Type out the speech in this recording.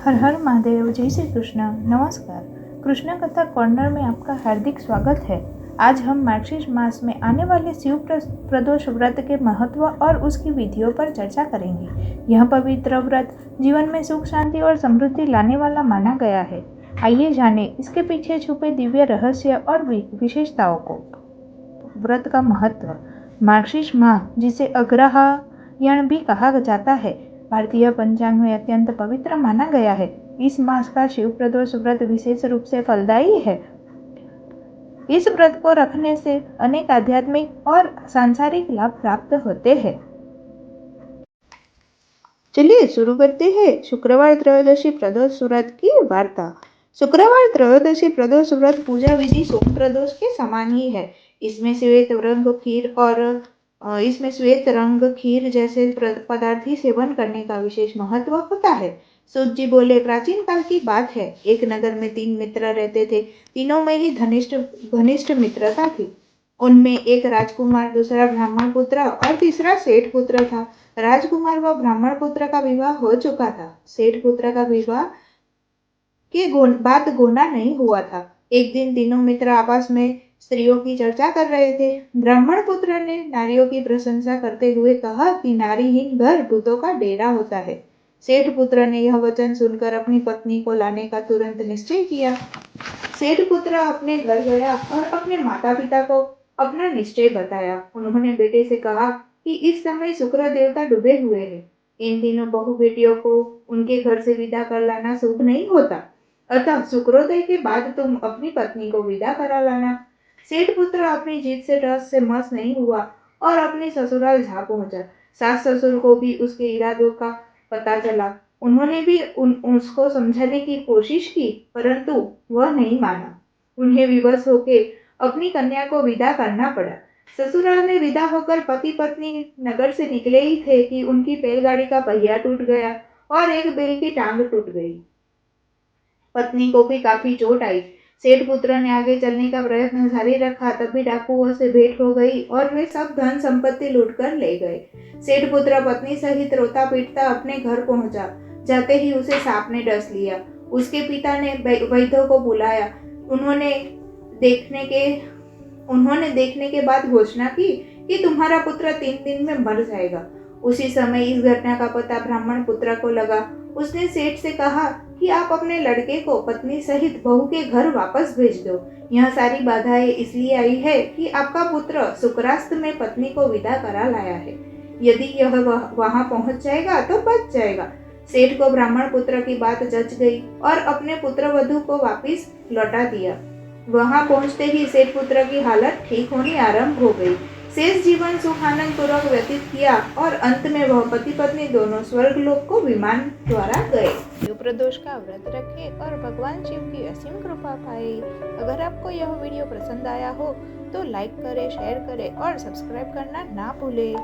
हर हर महादेव, जय श्री कृष्ण। नमस्कार। कृष्ण कथा कॉर्नर में आपका हार्दिक स्वागत है। आज हम मार्गशीर्ष मास में आने वाले शिव प्रदोष व्रत के महत्व और उसकी विधियों पर चर्चा करेंगे। यह पवित्र व्रत जीवन में सुख, शांति और समृद्धि लाने वाला माना गया है। आइए जानें इसके पीछे छुपे दिव्य रहस्य और विशेषताओं को। व्रत का महत्व। मार्गशीर्ष माह, जिसे अग्रहायण भी कहा जाता है, भारतीय पंचांग में अत्यंत पवित्र माना गया है। इस मास का शिव प्रदोष व्रत विशेष रूप से फलदायी है। इस व्रत को रखने से अनेक आध्यात्मिक और सांसारिक लाभ प्राप्त होते हैं। चलिए शुरू करते हैं शुक्रवार त्रयोदशी प्रदोष व्रत की वार्ता। शुक्रवार त्रयोदशी प्रदोष व्रत पूजा विधि सोम प्रदोष के समान ही है। इसमें श्वेत रंग खीर जैसे पदार्थ ही सेवन करने का विशेष महत्व होता है। सूत जी बोले, प्राचीन काल की बात है, एक नगर में 3 मित्र रहते थे। तीनों में ही घनिष्ठ मित्रता थी। उनमें एक राजकुमार, दूसरा ब्राह्मण पुत्र और तीसरा सेठ पुत्र था। राजकुमार व ब्राह्मण पुत्र का विवाह हो चुका था। सेठ पुत्र का विवाह के बाद गोना नहीं हुआ था। एक दिन तीनों मित्र आपस में स्त्रियों की चर्चा कर रहे थे। ब्राह्मण पुत्र ने नारियों की प्रशंसा करते हुए कहा कि नारीहीन घर भूतों का डेरा होता है। सेठ पुत्र ने यह वचन सुनकर अपनी पत्नी को लाने का तुरंत निश्चय किया। सेठ पुत्र अपने घर गया और अपने माता पिता को अपना निश्चय बताया। उन्होंने बेटे से कहा कि इस समय शुक्र देवता डूबे हुए हैं। इन दिनों बहू बेटियों को उनके घर से विदा कर लाना शुभ नहीं होता, अतः शुक्रोदय के बाद तुम अपनी पत्नी को विदा करा लाना। सेठ पुत्र अपनी जीत से रस से मस नहीं हुआ और अपने ससुराल जा पहुंचा। सास ससुर को भी उसके इरादों का पता चला। उन्होंने भी उसको समझाने की कोशिश की, परंतु वह नहीं माना। उन्हें विवश होकर अपनी कन्या को विदा करना पड़ा। ससुराल में विदा होकर पति पत्नी नगर से निकले ही थे कि उनकी बैलगाड़ी का पहिया टूट गया और एक बैल की टांग टूट गई। पत्नी को भी काफी चोट आई। सेठ पुत्र ने आगे चलने का प्रयत्न जारी रखा, तभी डाकुओं से भेंट हो गई और वे सब धन संपत्ति लूटकर ले गए। सेठ पुत्र पत्नी सहित रोता पीटता अपने घर पहुंचा। जाते ही उसे सांप ने डस लिया। उसके पिता ने वैद्यों को बुलाया। उन्होंने देखने के बाद घोषणा की कि तुम्हारा पुत्र 3 दिन में मर जाएगा। उसी समय इस घटना का पता ब्राह्मण पुत्र को लगा। उसने सेठ से कहा कि आप अपने लड़के को पत्नी सहित बहू के घर वापस भेज दो। यह सारी बाधाएं इसलिए आई है कि आपका पुत्र शुक्रास्त में पत्नी को विदा करा लाया है। यदि यह वहां पहुंच जाएगा तो बच जाएगा। सेठ को ब्राह्मण पुत्र की बात जच गई और अपने पुत्र वधू को वापिस लौटा दिया। वहां पहुंचते ही सेठ पुत्र की हालत ठीक होनी आरंभ हो गई। शेष जीवन सुख आनंद पूर्वक व्यतीत किया और अंत में वह पति पत्नी दोनों स्वर्ग लोक को विमान द्वारा गए। शिव प्रदोष का व्रत रखें और भगवान शिव की असीम कृपा पाए। अगर आपको यह वीडियो पसंद आया हो तो लाइक करें, शेयर करें और सब्सक्राइब करना ना भूलें।